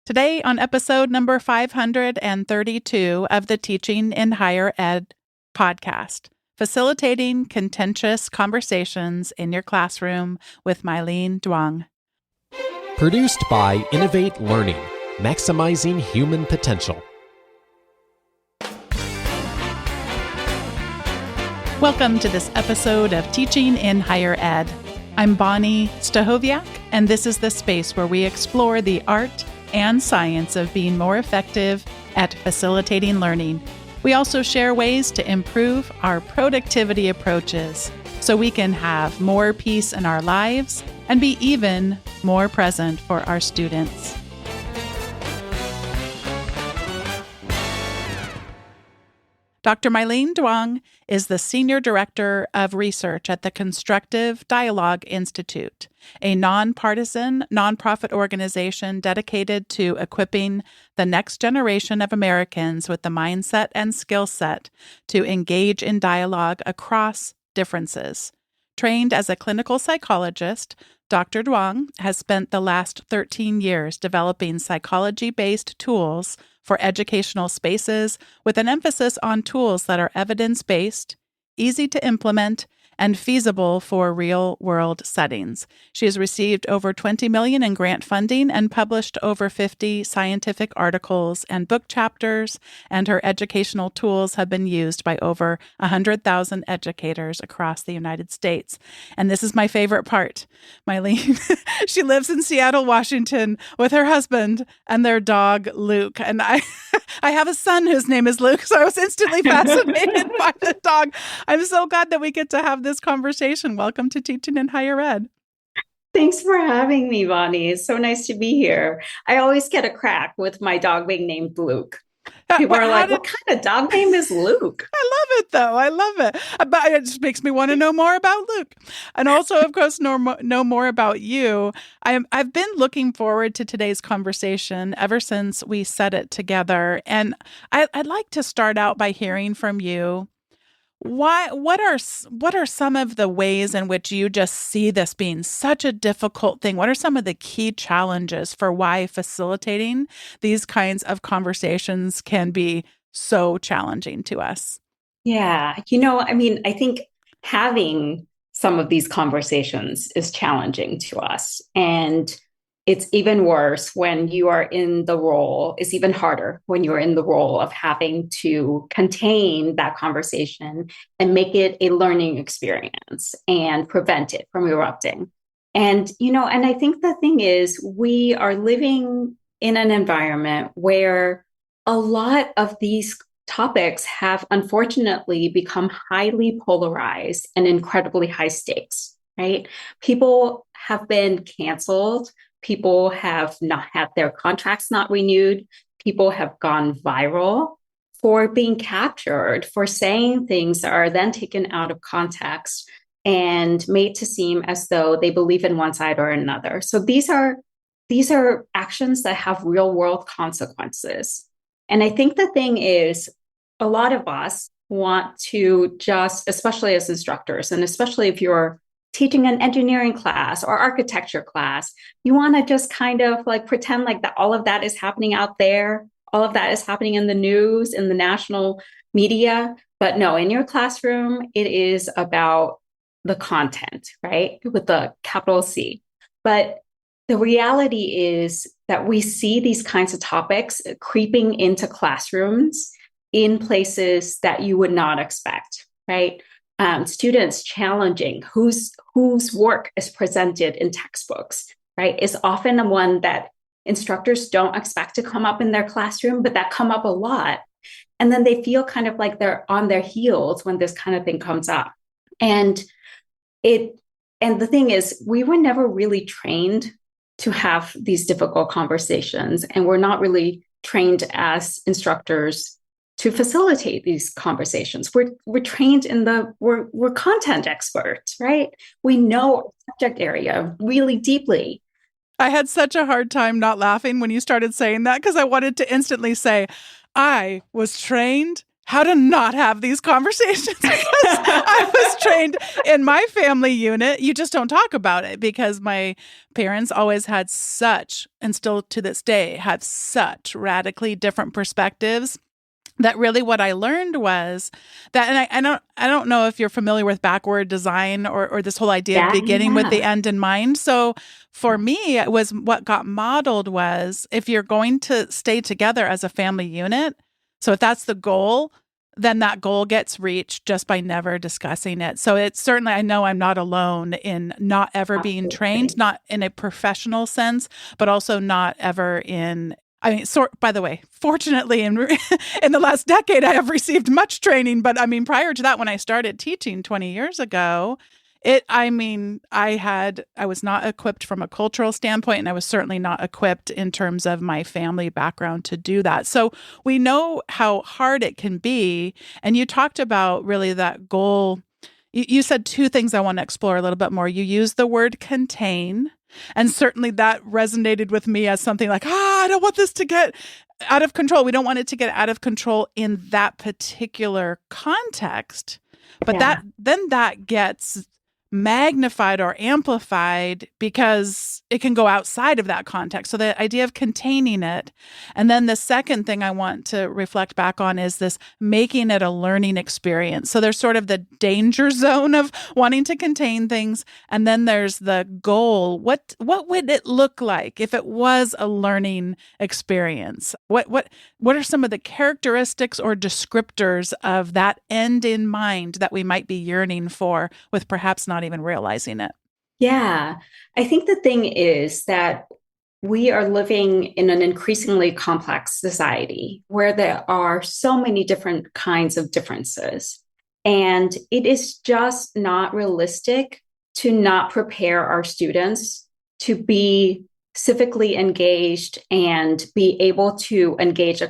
Today, on episode number 532 of the Teaching in Higher Ed podcast, facilitating contentious conversations in your classroom with Mylien Duong. Produced by Innovate Learning, maximizing human potential. Welcome to this episode of Teaching in Higher Ed. I'm Bonnie Stahoviak, and this is the space where we explore the art and science of being more effective at facilitating learning. We also share ways to improve our productivity approaches so we can have more peace in our lives and be even more present for our students. Dr. Mylien Duong is the Senior Director of Research at the Constructive Dialogue Institute, a nonpartisan, nonprofit organization dedicated to equipping the next generation of Americans with the mindset and skill set to engage in dialogue across differences. Trained as a clinical psychologist, Dr. Duong has spent the last 13 years developing psychology-based tools for educational spaces with an emphasis on tools that are evidence-based, easy to implement, and feasible for real-world settings. She has received over $20 million in grant funding and published over 50 scientific articles and book chapters, and her educational tools have been used by over 100,000 educators across the United States. And this is my favorite part. Mylien, she lives in Seattle, Washington with her husband and their dog, Luke. And I have a son whose name is Luke, so I was instantly fascinated by the dog. I'm so glad that we get to have this conversation. Welcome to Teaching in Higher Ed. Thanks for having me, Bonnie. It's so nice to be here. I always get a crack with my dog being named Luke. People are like, what kind of dog name is Luke? I love it, though. I love it. But it just makes me want to know more about Luke. And also, of course, know more about you. I've been looking forward to today's conversation ever since we set it together. And I'd like to start out by hearing from you. What are some of the ways in which you just see this being such a difficult thing? What are some of the key challenges for why facilitating these kinds of conversations can be so challenging to us? Yeah, I think having some of these conversations is challenging to us. And it's even worse when you are in the role, it's even harder when you're in the role of having to contain that conversation and make it a learning experience and prevent it from erupting. And I think the thing is, we are living in an environment where a lot of these topics have unfortunately become highly polarized and incredibly high stakes, right? People have been canceled. People have not had their contracts not renewed. People have gone viral for being captured, for saying things that are then taken out of context and made to seem as though they believe in one side or another. So these are actions that have real world consequences. And I think the thing is, a lot of us want to just, especially as instructors, and especially if you're teaching an engineering class or architecture class, you want to just kind of like pretend like that all of that is happening out there. All of that is happening in the news, in the national media. But no, in your classroom, it is about the content, right? With the capital C. But the reality is that we see these kinds of topics creeping into classrooms in places that you would not expect, right? Students challenging whose work is presented in textbooks, right, is often the one that instructors don't expect to come up in their classroom, but that come up a lot. And then they feel kind of like they're on their heels when this kind of thing comes up. And the thing is, we were never really trained to have these difficult conversations, and we're not really trained as instructors to facilitate these conversations. We're trained we're content experts, right? We know our subject area really deeply. I had such a hard time not laughing when you started saying that, because I wanted to instantly say, I was trained how to not have these conversations because I was trained in my family unit. You just don't talk about it because my parents always had such, and still to this day, have such radically different perspectives. That really what I learned was that, and I don't know if you're familiar with backward design or this whole idea of beginning with the end in mind. So for me, it was what got modeled was if you're going to stay together as a family unit, so if that's the goal, then that goal gets reached just by never discussing it. So it's certainly, I know I'm not alone in not ever being trained, not in a professional sense, but also not ever in, I mean, by the way, fortunately, in the last decade, I have received much training. But I mean, prior to that, when I started teaching 20 years ago, I was not equipped from a cultural standpoint, and I was certainly not equipped in terms of my family background to do that. So we know how hard it can be. And you talked about really that goal. You said two things I want to explore a little bit more. You used the word contain. And certainly that resonated with me as something like, I don't want this to get out of control. We don't want it to get out of control in that particular context. But that gets magnified or amplified because it can go outside of that context. So the idea of containing it. And then the second thing I want to reflect back on is this making it a learning experience. So there's sort of the danger zone of wanting to contain things. And then there's the goal. What would it look like if it was a learning experience? What are some of the characteristics or descriptors of that end in mind that we might be yearning for with perhaps not even realizing it? Yeah, I think the thing is that we are living in an increasingly complex society where there are so many different kinds of differences. And it is just not realistic to not prepare our students to be civically engaged and be able to engage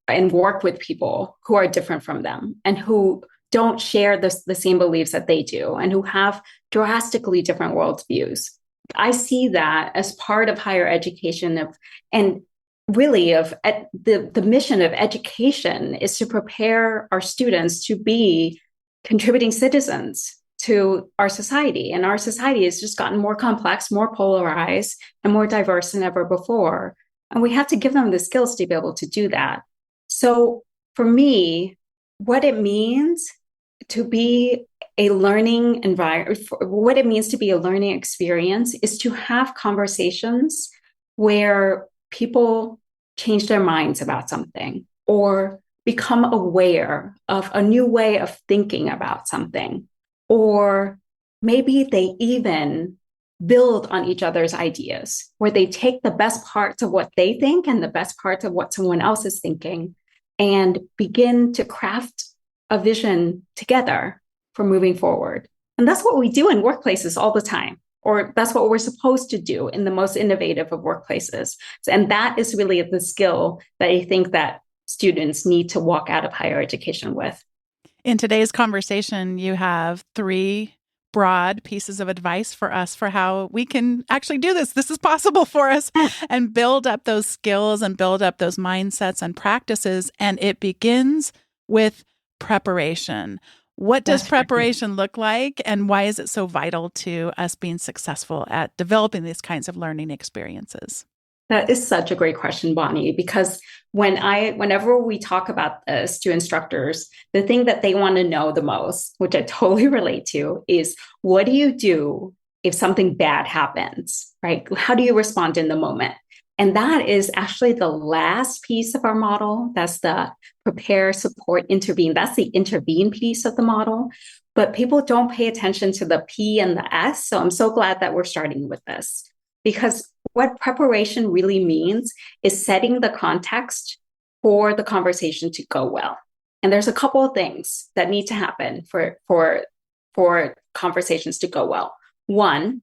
and work with people who are different from them and who don't share the same beliefs that they do and who have drastically different worldviews. I see that as part of higher education and really of the mission of education is to prepare our students to be contributing citizens to our society. And our society has just gotten more complex, more polarized, and more diverse than ever before. And we have to give them the skills to be able to do that. So for me, what it means to be a learning environment, what it means to be a learning experience is to have conversations where people change their minds about something or become aware of a new way of thinking about something, or maybe they even build on each other's ideas, where they take the best parts of what they think and the best parts of what someone else is thinking and begin to craft a vision together for moving forward. And that's what we do in workplaces all the time, or that's what we're supposed to do in the most innovative of workplaces. And that is really the skill that I think that students need to walk out of higher education with. In today's conversation, you have 3 broad pieces of advice for us for how we can actually do this. This is possible for us and build up those skills and build up those mindsets and practices. And it begins with preparation. What does preparation look like, and why is it so vital to us being successful at developing these kinds of learning experiences? That is such a great question, Bonnie, because whenever we talk about this to instructors, the thing that they want to know the most, which I totally relate to, is what do you do if something bad happens, right? How do you respond in the moment? And that is actually the last piece of our model. That's the prepare, support, intervene. That's the intervene piece of the model. But people don't pay attention to the P and the S. So I'm so glad that we're starting with this, because what preparation really means is setting the context for the conversation to go well. And there's a couple of things that need to happen for conversations to go well. One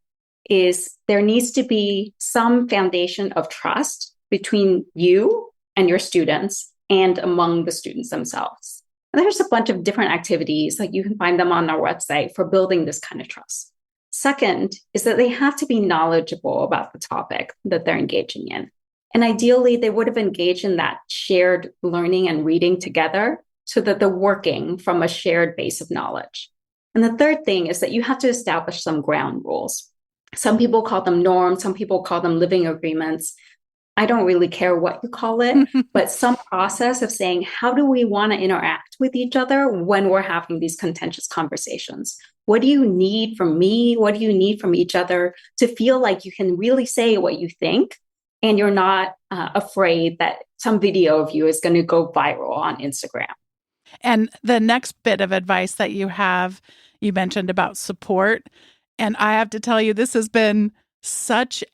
is there needs to be some foundation of trust between you and your students and among the students themselves. And there's a bunch of different activities, like you can find them on our website, for building this kind of trust. Second is that they have to be knowledgeable about the topic that they're engaging in. And ideally, they would have engaged in that shared learning and reading together so that they're working from a shared base of knowledge. And the third thing is that you have to establish some ground rules. Some people call them norms, some people call them living agreements. I don't really care what you call it, but some process of saying, how do we want to interact with each other when we're having these contentious conversations? What do you need from me? What do you need from each other to feel like you can really say what you think and you're not afraid that some video of you is going to go viral on Instagram? And the next bit of advice that you mentioned about support. And I have to tell you, this has been such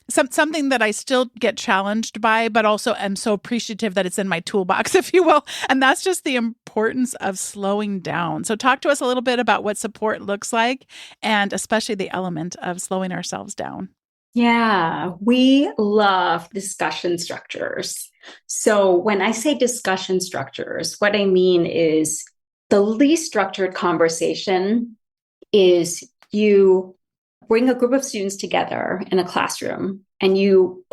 something that I still get challenged by, but also am so appreciative that it's in my toolbox, if you will. And that's just the importance of slowing down. So talk to us a little bit about what support looks like, and especially the element of slowing ourselves down. Yeah, we love discussion structures. So when I say discussion structures, what I mean is the least structured conversation is you bring a group of students together in a classroom and you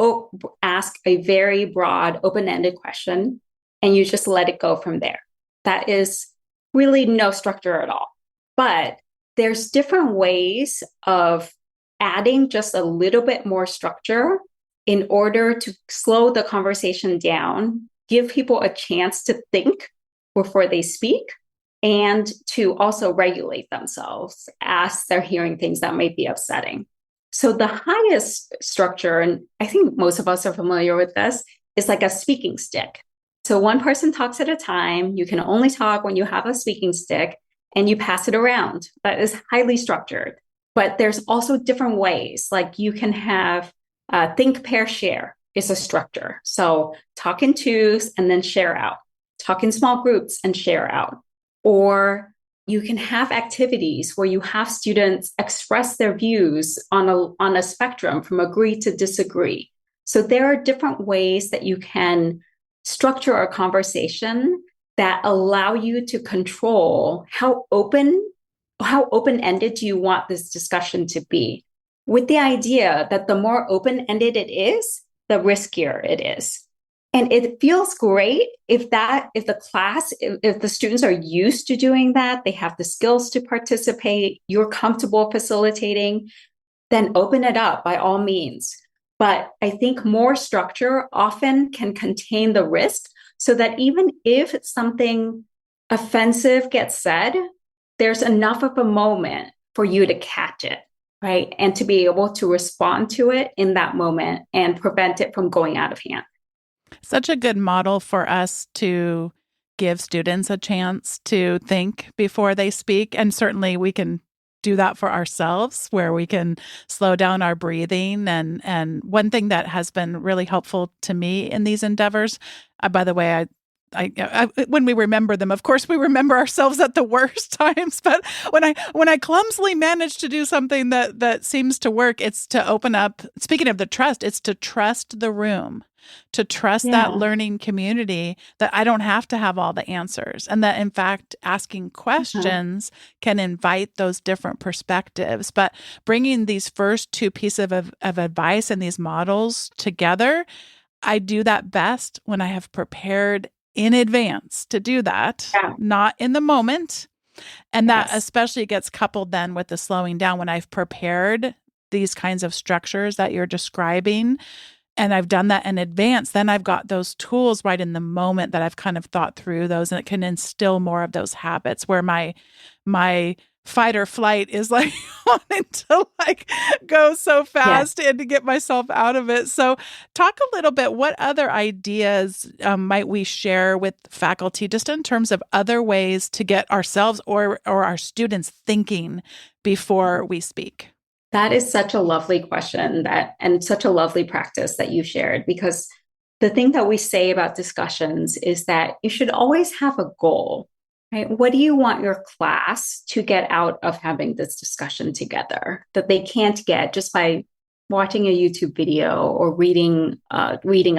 ask a very broad, open-ended question, and you just let it go from there. That is really no structure at all. But there's different ways of adding just a little bit more structure in order to slow the conversation down, give people a chance to think before they speak, and to also regulate themselves as they're hearing things that might be upsetting. So the highest structure, and I think most of us are familiar with this, is like a speaking stick. So one person talks at a time. You can only talk when you have a speaking stick, and you pass it around. That is highly structured. But there's also different ways. Like you can have think, pair, share is a structure. So talk in twos and then share out. Talk in small groups and share out. Or you can have activities where you have students express their views on a spectrum from agree to disagree. So there are different ways that you can structure a conversation that allow you to control how open-ended do you want this discussion to be, with the idea that the more open-ended it is, the riskier it is. And it feels great if the students are used to doing that, they have the skills to participate, you're comfortable facilitating, then open it up by all means. But I think more structure often can contain the risk so that even if something offensive gets said, there's enough of a moment for you to catch it, right? And to be able to respond to it in that moment and prevent it from going out of hand. Such a good model for us to give students a chance to think before they speak. And certainly we can do that for ourselves, where we can slow down our breathing. And one thing that has been really helpful to me in these endeavors, by the way, I when we remember them, of course, we remember ourselves at the worst times. But when I clumsily manage to do something that seems to work, it's to open up. Speaking of the trust, it's to trust the room, to trust that learning community, that I don't have to have all the answers, and that in fact asking questions can invite those different perspectives. But bringing these first two pieces of advice and these models together, I do that best when I have prepared in advance to do that, not in the moment. And that especially gets coupled then with the slowing down when I've prepared these kinds of structures that you're describing, and I've done that in advance. Then I've got those tools right in the moment that I've kind of thought through those, and it can instill more of those habits where my fight or flight is like wanting to like go so fast and to get myself out of it. So talk a little bit, what other ideas might we share with faculty just in terms of other ways to get ourselves or our students thinking before we speak? That is such a lovely question and such a lovely practice that you shared, because the thing that we say about discussions is that you should always have a goal. Right? What do you want your class to get out of having this discussion together that they can't get just by watching a YouTube video or reading a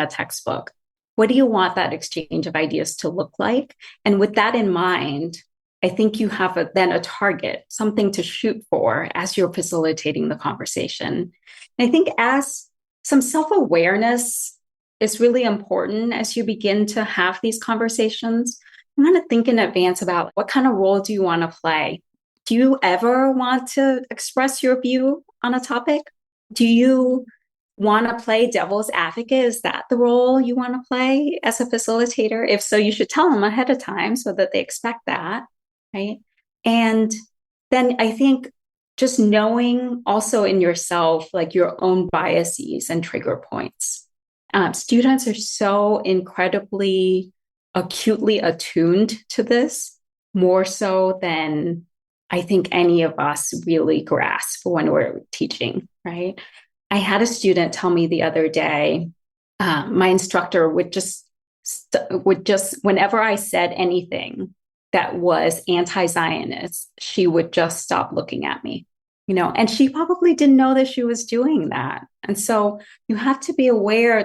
textbook? What do you want that exchange of ideas to look like? And with that in mind, I think you have then a target, something to shoot for as you're facilitating the conversation. And I think as some self-awareness is really important as you begin to have these conversations. want to think in advance about what kind of role do you want to play? Do you ever want to express your view on a topic? Do you want to play devil's advocate? Is that the role you want to play as a facilitator? If so, you should tell them ahead of time so that they expect that, right? And then I think just knowing also in yourself, like your own biases and trigger points. Students are so incredibly acutely attuned to this, more so than I think any of us really grasp when we're teaching, right? I had a student tell me the other day, my instructor would just, whenever I said anything that was anti-Zionist, she would just stop looking at me, and she probably didn't know that she was doing that. And so you have to be aware,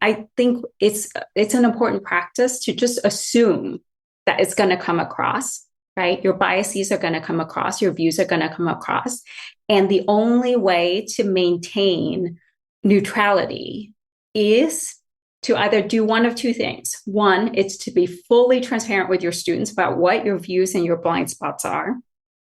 I think it's an important practice to just assume that it's going to come across, right? Your biases are going to come across, your views are going to come across. And the only way to maintain neutrality is to either do one of two things. One, it's to be fully transparent with your students about what your views and your blind spots are.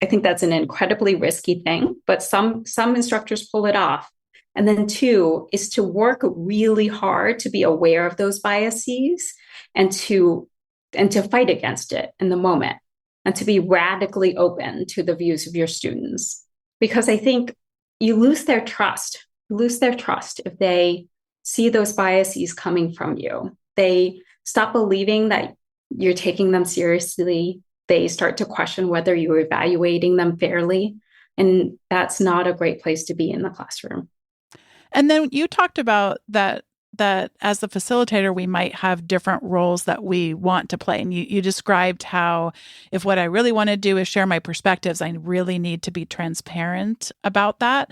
I think that's an incredibly risky thing, but some instructors pull it off. And then two is to work really hard to be aware of those biases and to fight against it in the moment, and to be radically open to the views of your students. Because I think you lose their trust. If they see those biases coming from you. They stop believing that you're taking them seriously. They start to question whether you're evaluating them fairly. And that's not a great place to be in the classroom. And then you talked about that as the facilitator, we might have different roles that we want to play. And you described how if what I really want to do is share my perspectives, I really need to be transparent about that.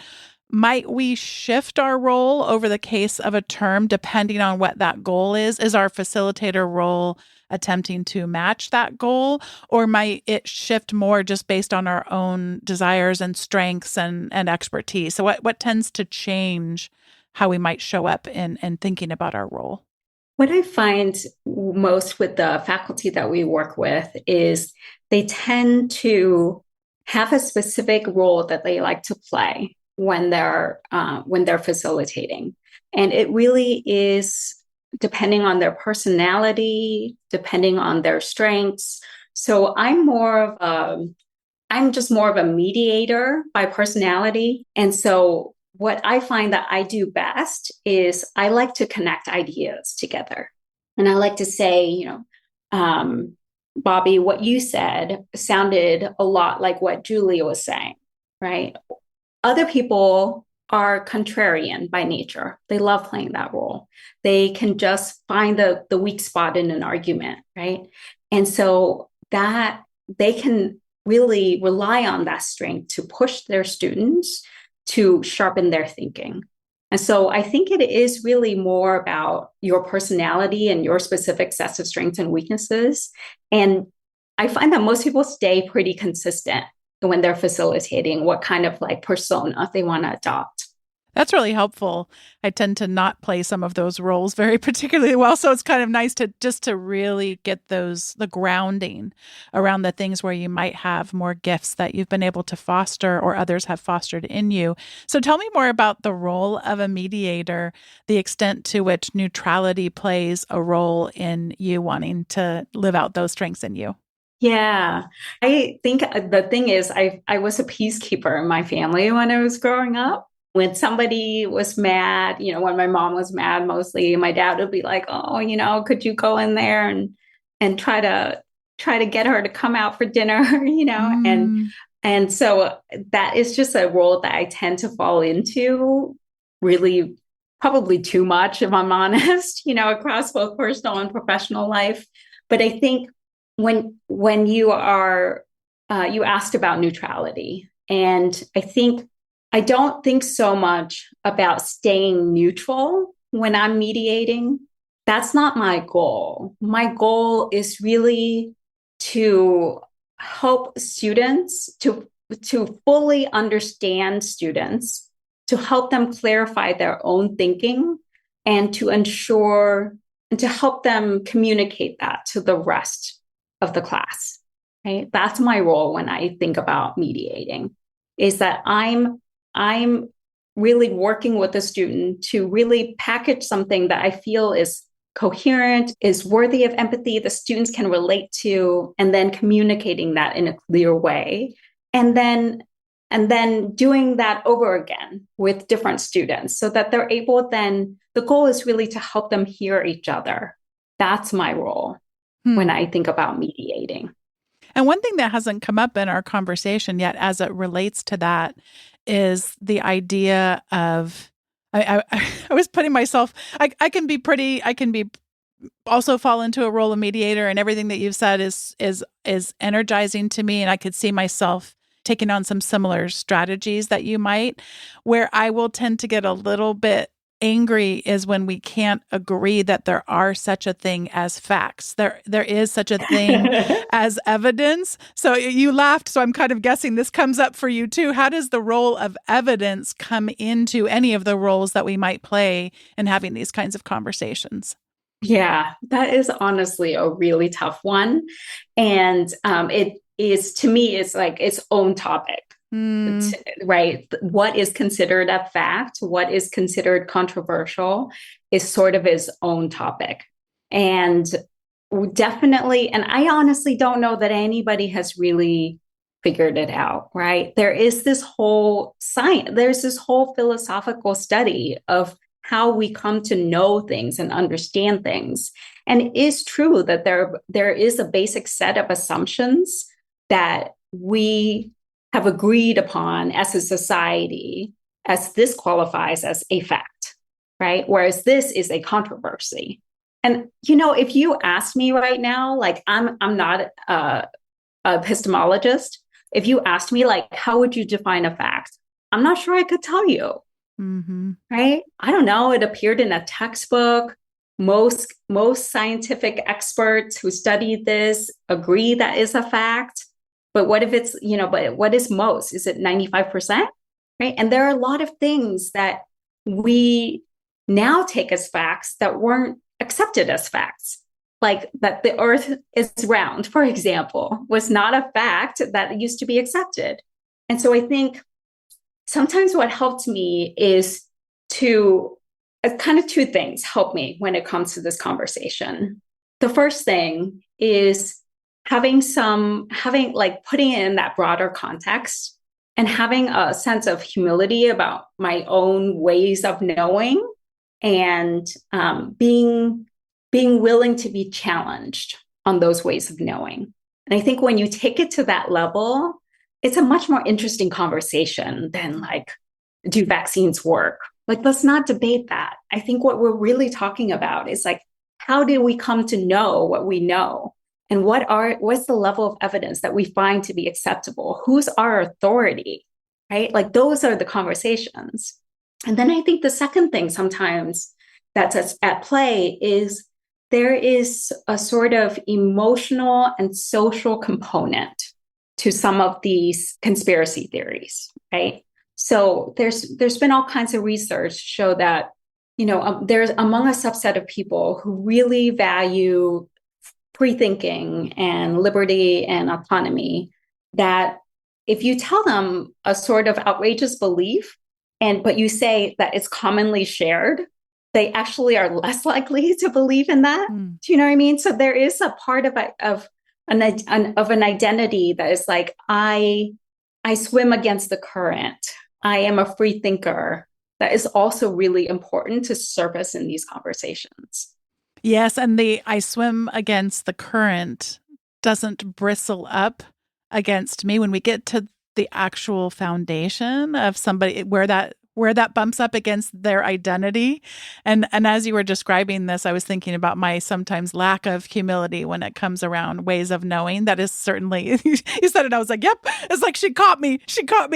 Might we shift our role over the case of a term depending on what that goal is? Is our facilitator role attempting to match that goal? Or might it shift more just based on our own desires and strengths and expertise? So what tends to change how we might show up in thinking about our role? What I find most with the faculty that we work with is they tend to have a specific role that they like to play when they're facilitating. And it really is depending on their personality, depending on their strengths. So I'm just more of a mediator by personality. And so what I find that I do best is I like to connect ideas together. And I like to say, Bobby, what you said sounded a lot like what Julia was saying, right? Other people are contrarian by nature. They love playing that role. They can just find the weak spot in an argument, right? And so that they can really rely on that strength to push their students to sharpen their thinking. And so I think it is really more about your personality and your specific sets of strengths and weaknesses. And I find that most people stay pretty consistent when they're facilitating what kind of persona they want to adopt. That's really helpful. I tend to not play some of those roles very particularly well. So it's kind of nice to really get the grounding around the things where you might have more gifts that you've been able to foster or others have fostered in you. So tell me more about the role of a mediator, the extent to which neutrality plays a role in you wanting to live out those strengths in you. Yeah, I think the thing is, I was a peacekeeper in my family when I was growing up. When somebody was mad, when my mom was mad, mostly my dad would be like, "Oh, could you go in there and try to get her to come out for dinner?" And so that is just a role that I tend to fall into, really, probably too much, if I'm honest, across both personal and professional life. But I think when you are you asked about neutrality, and I don't think so much about staying neutral when I'm mediating. That's not my goal. My goal is really to help students to fully understand students, to help them clarify their own thinking, and to ensure and to help them communicate that to the rest of the class, right? That's my role when I think about mediating, is that I'm really working with the student to really package something that I feel is coherent, is worthy of empathy, the students can relate to, and then communicating that in a clear way. And then doing that over again with different students so that they're able, then the goal is really to help them hear each other. That's my role when I think about mediating. And one thing that hasn't come up in our conversation yet as it relates to that is the idea of, I was putting myself, I can be also fall into a role of mediator, and everything that you've said is energizing to me. And I could see myself taking on some similar strategies that you might, where I will tend to get a little bit angry is when we can't agree that there are such a thing as facts. There is such a thing as evidence. So you laughed, so I'm kind of guessing this comes up for you too. How does the role of evidence come into any of the roles that we might play in having these kinds of conversations? Yeah, that is honestly a really tough one. And it is, to me, it's like its own topic. Right? What is considered a fact, what is considered controversial is sort of its own topic. And definitely, and I honestly don't know that anybody has really figured it out, right? There is this whole science, there's this whole philosophical study of how we come to know things and understand things. And it is true that there is a basic set of assumptions that we have agreed upon as a society, as this qualifies as a fact, right? Whereas this is a controversy. And if you ask me right now, like I'm not a epistemologist. If you asked me, like, how would you define a fact? I'm not sure I could tell you. Right? I don't know. It appeared in a textbook. Most scientific experts who studied this agree that is a fact. But what if it's, but what is most? Is it 95%? Right? And there are a lot of things that we now take as facts that weren't accepted as facts. Like that the earth is round, for example, was not a fact that used to be accepted. And so I think sometimes what helped me is to kind of two things help me when it comes to this conversation. The first thing is having putting it in that broader context and having a sense of humility about my own ways of knowing, and being willing to be challenged on those ways of knowing. And I think when you take it to that level, it's a much more interesting conversation than like, do vaccines work? Like, let's not debate that. I think what we're really talking about is like, how did we come to know what we know? And what's the level of evidence that we find to be acceptable? Who's our authority, right? Like those are the conversations. And then I think the second thing sometimes that's at play is there is a sort of emotional and social component to some of these conspiracy theories, right? So there's been all kinds of research show that, there's among a subset of people who really value free thinking and liberty and autonomy, that if you tell them a sort of outrageous belief, but you say that it's commonly shared, they actually are less likely to believe in that. Do you know what I mean? So there is a part of an identity that is like, I swim against the current. I am a free thinker. That is also really important to surface in these conversations. Yes, and the I swim against the current doesn't bristle up against me when we get to the actual foundation of somebody where that bumps up against their identity. And as you were describing this, I was thinking about my sometimes lack of humility when it comes around ways of knowing. That is certainly, you said it, I was like, yep, it's like she caught me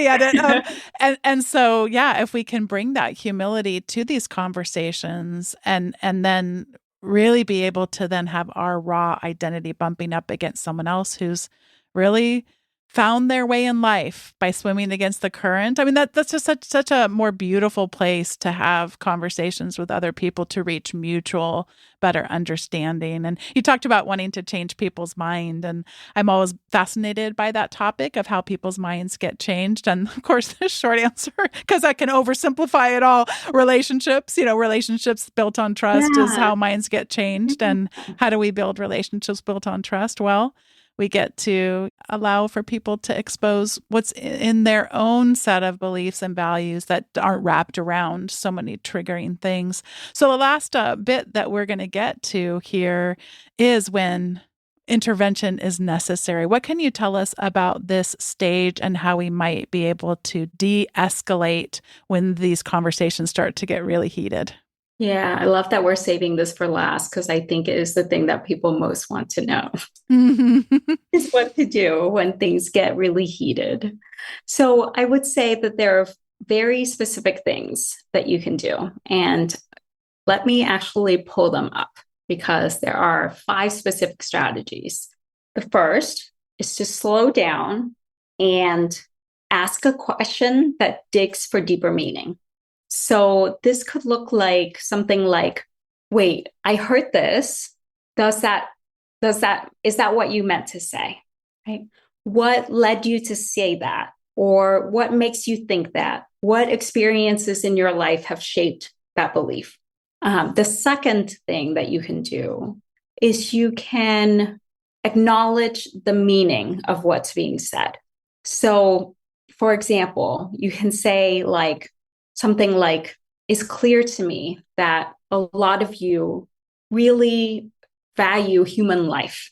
at it. And so, yeah, if we can bring that humility to these conversations and then really be able to then have our raw identity bumping up against someone else who's really found their way in life by swimming against the current. I mean, that's just such a more beautiful place to have conversations with other people to reach mutual, better understanding. And you talked about wanting to change people's mind. And I'm always fascinated by that topic of how people's minds get changed. And of course, the short answer, because I can oversimplify it all, relationships, relationships built on trust is how minds get changed. And how do we build relationships built on trust? Well, we get to allow for people to expose what's in their own set of beliefs and values that aren't wrapped around so many triggering things. So the last bit that we're going to get to here is when intervention is necessary. What can you tell us about this stage and how we might be able to de-escalate when these conversations start to get really heated? Yeah, I love that we're saving this for last because I think it is the thing that people most want to know is what to do when things get really heated. So I would say that there are very specific things that you can do. And let me actually pull them up because there are 5 specific strategies. The first is to slow down and ask a question that digs for deeper meaning. So this could look like something like, wait, I heard this. Is that what you meant to say? Right? What led you to say that? Or what makes you think that? What experiences in your life have shaped that belief? The second thing that you can do is you can acknowledge the meaning of what's being said. So, for example, you can say something like, it's clear to me that a lot of you really value human life.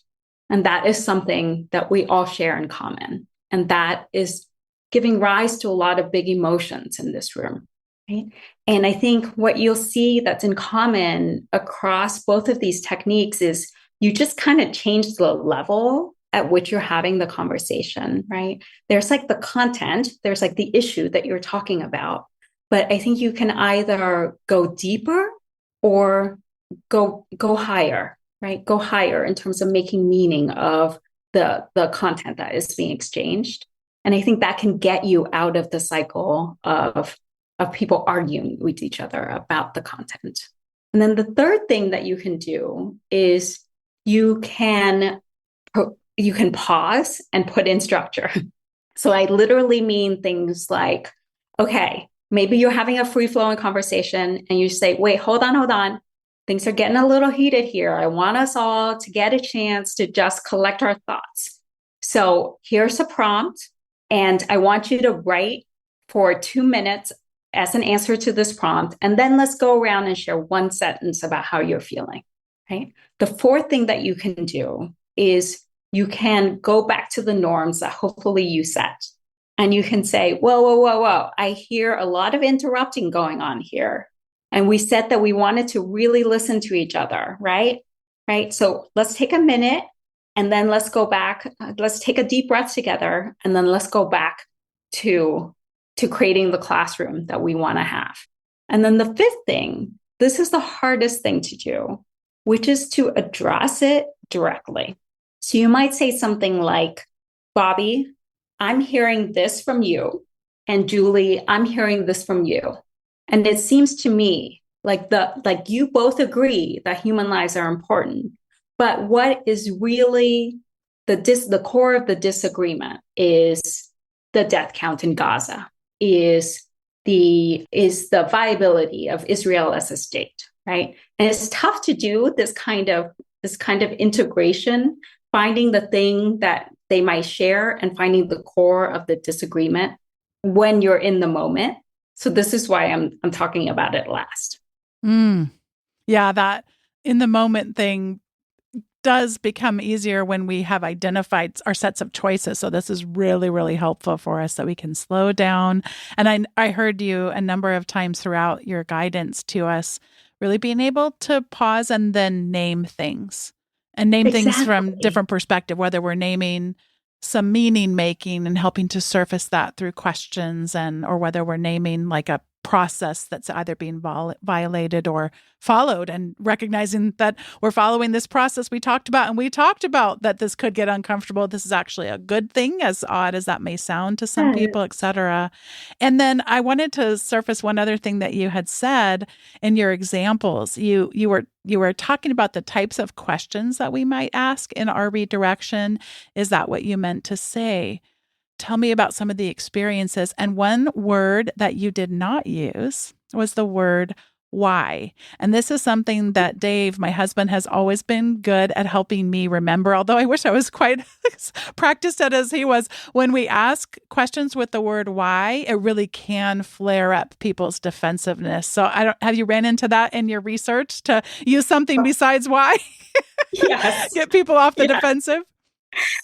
And that is something that we all share in common. And that is giving rise to a lot of big emotions in this room. Right? And I think what you'll see that's in common across both of these techniques is you just kind of change the level at which you're having the conversation, right? There's the content, there's the issue that you're talking about. But I think you can either go deeper or go higher, right? Go higher in terms of making meaning of the content that is being exchanged. And I think that can get you out of the cycle of people arguing with each other about the content. And then the third thing that you can do is you can pause and put in structure. So I literally mean things like, okay, maybe you're having a free-flowing conversation and you say, wait, hold on. Things are getting a little heated here. I want us all to get a chance to just collect our thoughts. So here's a prompt, and I want you to write for 2 minutes as an answer to this prompt. And then let's go around and share one sentence about how you're feeling, right? The fourth thing that you can do is you can go back to the norms that hopefully you set. And you can say, whoa, I hear a lot of interrupting going on here. And we said that we wanted to really listen to each other, right? Right. So let's take a minute and then let's go back. Let's take a deep breath together. And then let's go back to creating the classroom that we want to have. And then the fifth thing, this is the hardest thing to do, which is to address it directly. So you might say something like, Bobby, I'm hearing this from you. And Julie, I'm hearing this from you. And it seems to me like you both agree that human lives are important. But what is really the core of the disagreement is the death count in Gaza, is the viability of Israel as a state, right? And it's tough to do this kind of integration, finding the thing that they might share and finding the core of the disagreement when you're in the moment. So this is why I'm talking about it last. Yeah, that in the moment thing does become easier when we have identified our sets of choices. So this is really, really helpful for us that we can slow down. And I heard you a number of times throughout your guidance to us, really being able to pause and then name things and name things from different perspective, whether we're naming some meaning making and helping to surface that through questions or whether we're naming like a process that's either being violated or followed, and recognizing that we're following this process we talked about, and we talked about that this could get uncomfortable. This is actually a good thing, as odd as that may sound to some people, etc. And then I wanted to surface one other thing that you had said in your examples. You were talking about the types of questions that we might ask in our redirection. Is that what you meant to say? Tell me about some of the experiences. And one word that you did not use was the word why. And this is something that Dave, my husband, has always been good at helping me remember, although I wish I was quite practiced at as he was. When we ask questions with the word why, it really can flare up people's defensiveness. So have you ran into that in your research, to use something besides why? Yes. Get people off the defensive?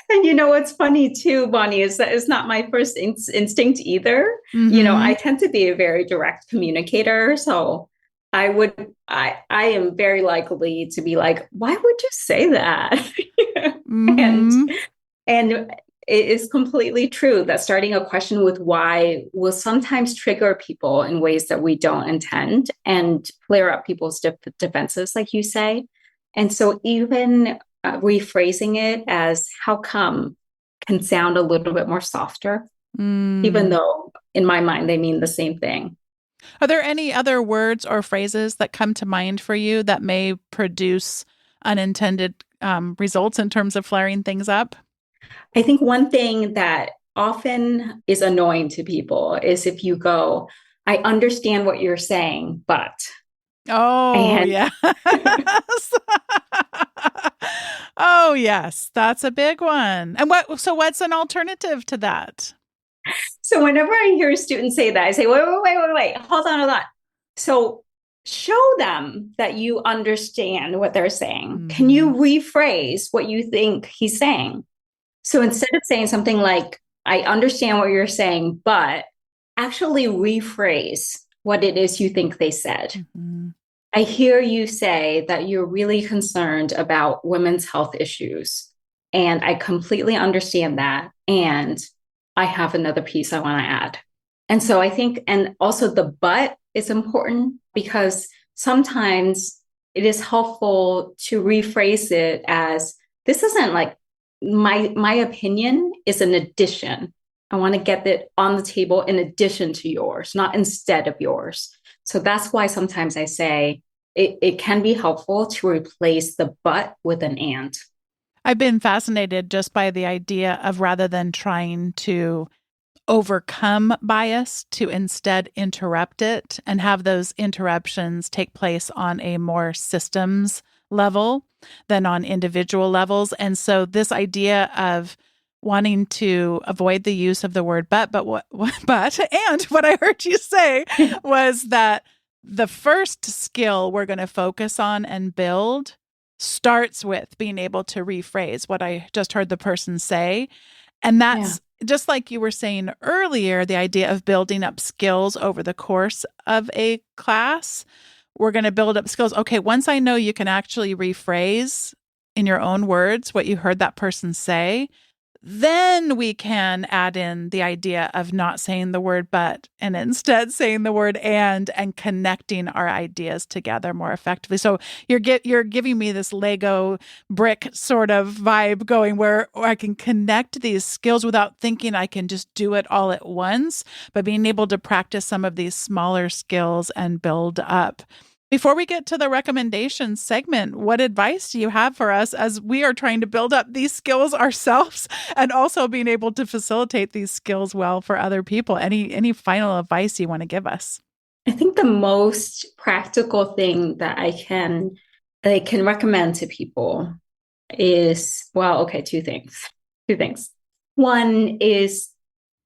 And what's funny too, Bonnie, is that it's not my first instinct either. Mm-hmm. I tend to be a very direct communicator. So I am very likely to be like, why would you say that? Mm-hmm. And it is completely true that starting a question with why will sometimes trigger people in ways that we don't intend and flare up people's defenses, like you say. And so even rephrasing it as how come can sound a little bit more softer, even though in my mind they mean the same thing. Are there any other words or phrases that come to mind for you that may produce unintended results in terms of flaring things up? I think one thing that often is annoying to people is if you go, I understand what you're saying, but. Oh, yes. Oh, yes. That's a big one. And what's an alternative to that? So whenever I hear a student say that, I say, wait, hold on. So show them that you understand what they're saying. Mm-hmm. Can you rephrase what you think he's saying? So instead of saying something like, I understand what you're saying, but actually rephrase what it is you think they said. Mm-hmm. I hear you say that you're really concerned about women's health issues, and I completely understand that. And I have another piece I want to add. And so I think, and also the but is important, because sometimes it is helpful to rephrase it as, this isn't like my opinion is an addition. I want to get it on the table in addition to yours, not instead of yours. So that's why sometimes I say it can be helpful to replace the but with an and. I've been fascinated just by the idea of, rather than trying to overcome bias, to instead interrupt it and have those interruptions take place on a more systems level than on individual levels. And so this idea of wanting to avoid the use of the word but and what I heard you say was that the first skill we're going to focus on and build starts with being able to rephrase what I just heard the person say. And that's just like you were saying earlier, the idea of building up skills over the course of a class. We're going to build up skills. Okay, once I know you can actually rephrase in your own words what you heard that person say, then we can add in the idea of not saying the word but and instead saying the word and connecting our ideas together more effectively. So you're giving me this Lego brick sort of vibe going where I can connect these skills without thinking I can just do it all at once, but being able to practice some of these smaller skills and build up. Before we get to the recommendations segment, what advice do you have for us as we are trying to build up these skills ourselves and also being able to facilitate these skills well for other people? Any final advice you want to give us? I think the most practical thing that I can recommend to people is, two things. One is,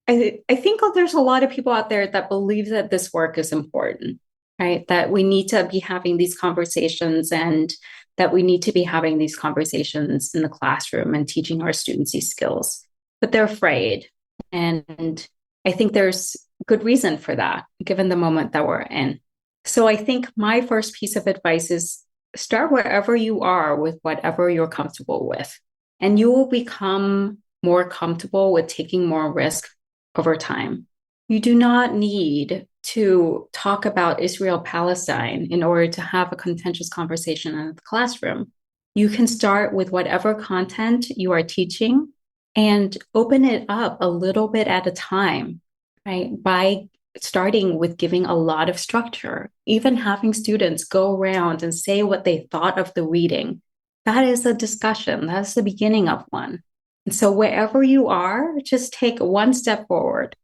I think there's a lot of people out there that believe that this work is important. Right? That we need to be having these conversations, and that we need to be having these conversations in the classroom and teaching our students these skills, but they're afraid. And I think there's good reason for that, given the moment that we're in. So I think my first piece of advice is start wherever you are with whatever you're comfortable with, and you will become more comfortable with taking more risk over time. You do not need to talk about Israel-Palestine in order to have a contentious conversation in the classroom, you can start with whatever content you are teaching and open it up a little bit at a time, right? By starting with giving a lot of structure, even having students go around and say what they thought of the reading. That is a discussion. That's the beginning of one. And so wherever you are, just take one step forward.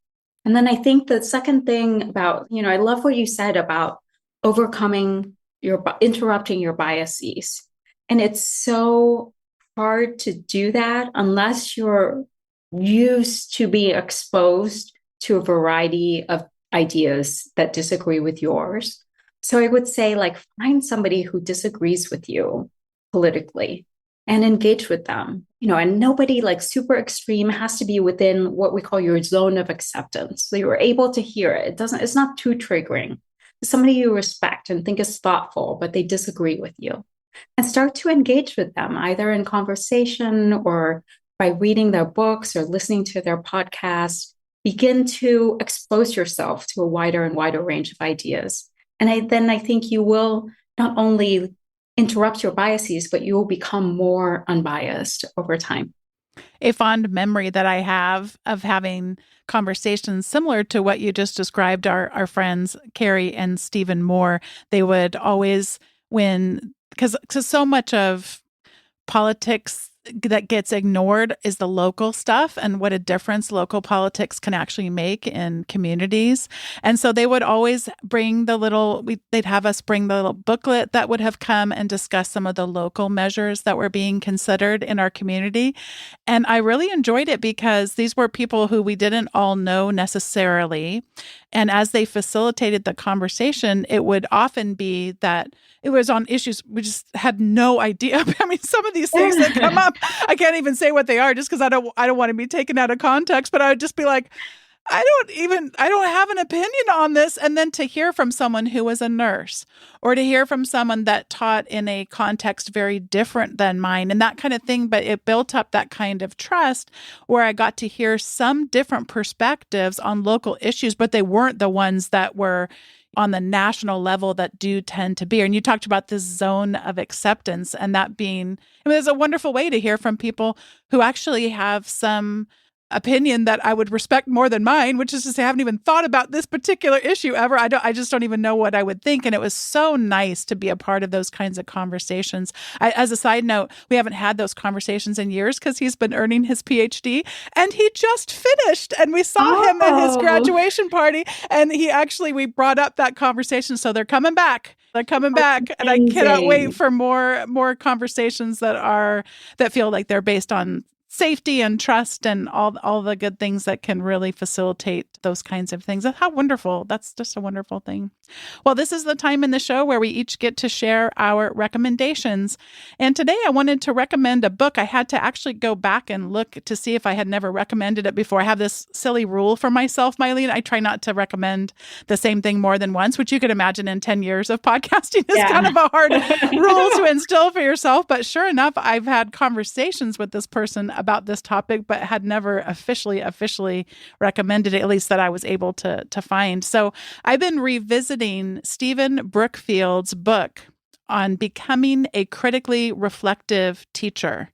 And then I think the second thing about, I love what you said about overcoming interrupting your biases. And it's so hard to do that unless you're used to being exposed to a variety of ideas that disagree with yours. So I would say, like, find somebody who disagrees with you politically and engage with them. And nobody like super extreme has to be within what we call your zone of acceptance. So you're able to hear it. It's not too triggering. Somebody you respect and think is thoughtful, but they disagree with you. And start to engage with them either in conversation or by reading their books or listening to their podcasts. Begin to expose yourself to a wider and wider range of ideas. And I think you will not only interrupt your biases, but you will become more unbiased over time. A fond memory that I have of having conversations similar to what you just described, our friends Carrie and Stephen Moore, they would always, because so much of politics that gets ignored is the local stuff and what a difference local politics can actually make in communities. And so they would always bring they'd have us bring the little booklet that would have come and discuss some of the local measures that were being considered in our community. And I really enjoyed it because these were people who we didn't all know necessarily. And as they facilitated the conversation, it would often be that it was on issues we just had no idea. I mean, some of these things that come up, I can't even say what they are just because I don't want to be taken out of context, but I would just be like, I don't have an opinion on this. And then to hear from someone who was a nurse or to hear from someone that taught in a context very different than mine and that kind of thing. But it built up that kind of trust where I got to hear some different perspectives on local issues, but they weren't the ones that were on the national level that do tend to be. And you talked about this zone of acceptance and that being, it's a wonderful way to hear from people who actually have some opinion that I would respect more than mine, which is to say I haven't even thought about this particular issue ever. I just don't even know what I would think. And it was so nice to be a part of those kinds of conversations. As a side note, we haven't had those conversations in years because he's been earning his PhD and he just finished and we saw him at his graduation party and we brought up that conversation. So they're coming back. And I cannot wait for more conversations that feel like they're based on safety and trust and all the good things that can really facilitate those kinds of things. How wonderful. That's just a wonderful thing. Well, this is the time in the show where we each get to share our recommendations. And today I wanted to recommend a book. I had to actually go back and look to see if I had never recommended it before. I have this silly rule for myself, Mylien. I try not to recommend the same thing more than once, which you could imagine in 10 years of podcasting is kind of a hard rule to instill for yourself. But sure enough, I've had conversations with this person about this topic, but had never officially recommended it, at least that I was able to find. So I've been revisiting Stephen Brookfield's book on becoming a critically reflective teacher.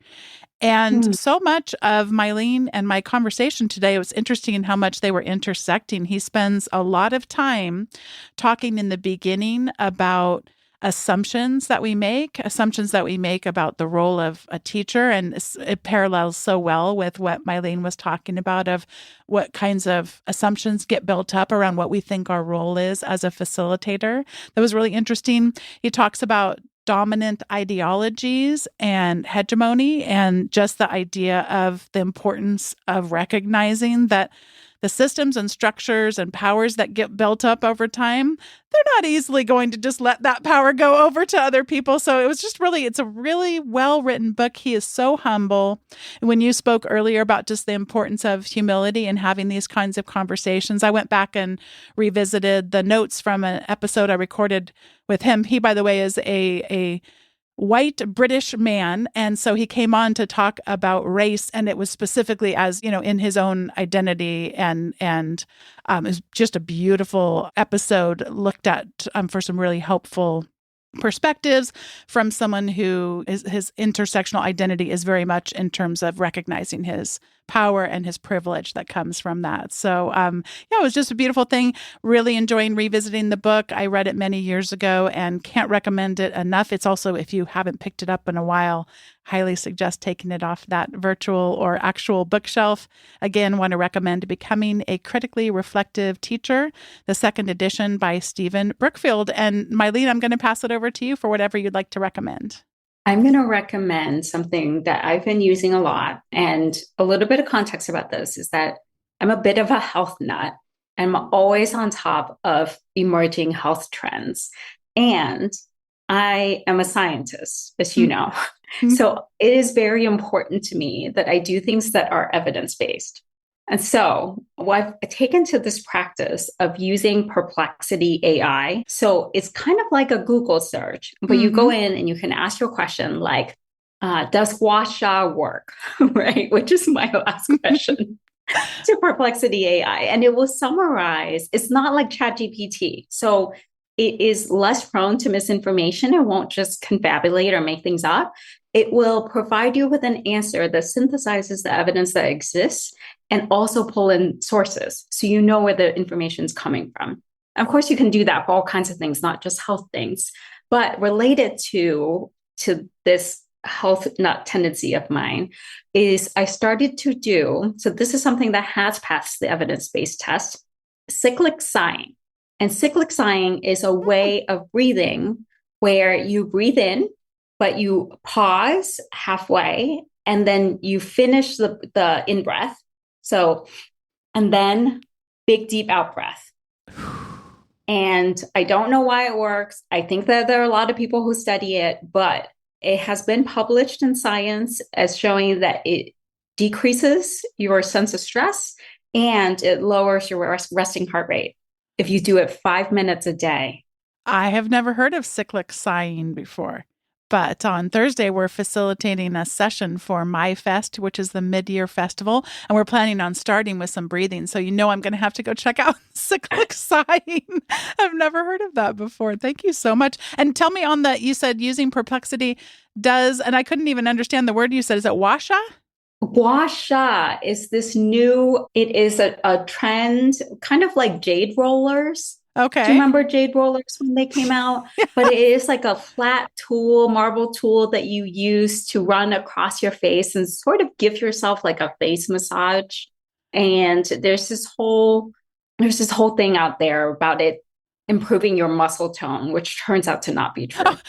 And so much of Mylien and my conversation today, it was interesting in how much they were intersecting. He spends a lot of time talking in the beginning about assumptions that we make about the role of a teacher. And it parallels so well with what Mylien was talking about of what kinds of assumptions get built up around what we think our role is as a facilitator. That was really interesting. He talks about dominant ideologies and hegemony and just the idea of the importance of recognizing that the systems and structures and powers that get built up over time, they're not easily going to just let that power go over to other people. So it's a really well-written book. He is so humble. And when you spoke earlier about just the importance of humility and having these kinds of conversations, I went back and revisited the notes from an episode I recorded with him. He, by the way, is a white British man. And so he came on to talk about race, and it was specifically as, in his own identity. And it was just a beautiful episode looked at for some really helpful perspectives from someone who his intersectional identity is very much in terms of recognizing his power and his privilege that comes from that. So, it was just a beautiful thing. Really enjoying revisiting the book. I read it many years ago and can't recommend it enough. It's also, if you haven't picked it up in a while, highly suggest taking it off that virtual or actual bookshelf. Again, want to recommend Becoming a Critically Reflective Teacher, the second edition by Stephen Brookfield. And Mylien, I'm going to pass it over to you for whatever you'd like to recommend. I'm going to recommend something that I've been using a lot. And a little bit of context about this is that I'm a bit of a health nut. I'm always on top of emerging health trends. And I am a scientist, as you know. So it is very important to me that I do things that are evidence-based. And so I've taken to this practice of using Perplexity AI. So it's kind of like a Google search, but you go in and you can ask your question like, does Washa work? Right? Which is my last question to Perplexity AI. And it will summarize. It's not like ChatGPT. So it is less prone to misinformation. It won't just confabulate or make things up. It will provide you with an answer that synthesizes the evidence that exists and also pull in sources so you know where the information is coming from. Of course, you can do that for all kinds of things, not just health things, but related to this health nut tendency of mine is I started to do, so this is something that has passed the evidence-based test, cyclic sighing. And cyclic sighing is a way of breathing where you breathe in, but you pause halfway and then you finish the in breath. So, and then big, deep out breath. And I don't know why it works. I think that there are a lot of people who study it, but it has been published in science as showing that it decreases your sense of stress and it lowers your resting heart rate if you do it 5 minutes a day. I have never heard of cyclic sighing before. But on Thursday, we're facilitating a session for MyFest, which is the mid-year festival. And we're planning on starting with some breathing. So I'm going to have to go check out cyclic sighing. I've never heard of that before. Thank you so much. And tell me you said using Perplexity and I couldn't even understand the word you said. Is it Washa? Washa is this it is a trend, kind of like jade rollers. Okay. Do you remember jade rollers when they came out? But it is like a flat tool, marble tool that you use to run across your face and sort of give yourself like a face massage. And there's this whole thing out there about it improving your muscle tone, which turns out to not be true. Oh,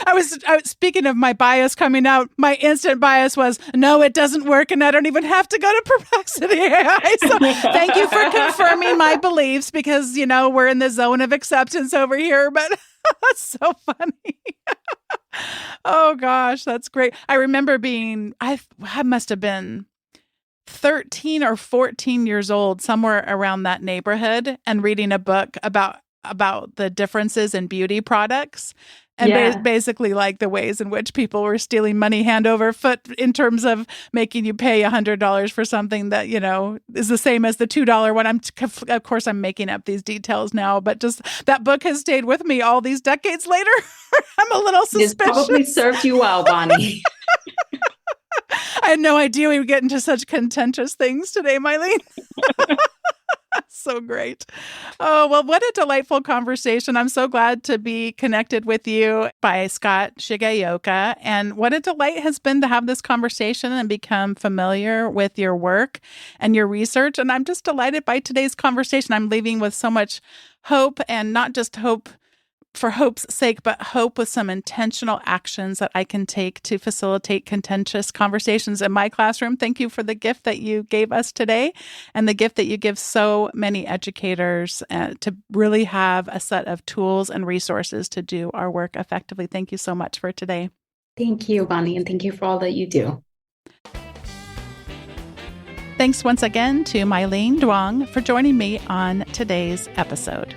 I was speaking of my bias coming out. My instant bias was, no, it doesn't work, and I don't even have to go to Perplexity AI. So thank you for confirming my beliefs, because we're in the zone of acceptance over here. But that's so funny. Oh gosh, that's great. I remember I must have been 13 or 14 years old, somewhere around that neighborhood, and reading a book about the differences in beauty products and basically like the ways in which people were stealing money hand over foot in terms of making you pay $100 for something that, is the same as the $2 one. Of course, I'm making up these details now, but just that book has stayed with me all these decades later. I'm a little suspicious. It's probably served you well, Bonnie. I had no idea we would get into such contentious things today, Mylien. So great. Oh, well, what a delightful conversation. I'm so glad to be connected with you by Scott Shigeoka. And what a delight has been to have this conversation and become familiar with your work and your research. And I'm just delighted by today's conversation. I'm leaving with so much hope, and not just hope for hope's sake, but hope with some intentional actions that I can take to facilitate contentious conversations in my classroom. Thank you for the gift that you gave us today, and the gift that you give so many educators to really have a set of tools and resources to do our work effectively. Thank you so much for today. Thank you, Bonnie, and thank you for all that you do. Thanks once again to Mylien Duong for joining me on today's episode.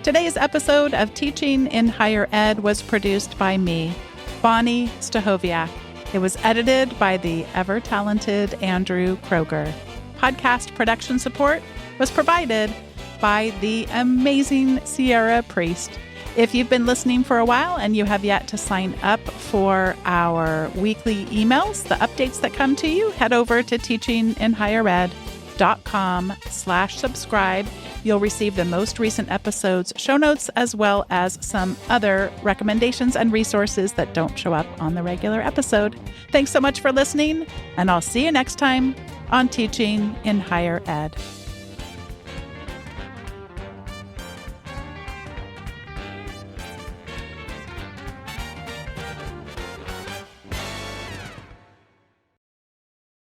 Today's episode of Teaching in Higher Ed was produced by me, Bonnie Stahoviak. It was edited by the ever-talented Andrew Kroger. Podcast production support was provided by the amazing Sierra Priest. If you've been listening for a while and you have yet to sign up for our weekly emails, the updates that come to you, head over to teachinginhighered.com/subscribe. You'll receive the most recent episodes, show notes, as well as some other recommendations and resources that don't show up on the regular episode. Thanks so much for listening, and I'll see you next time on Teaching in Higher Ed.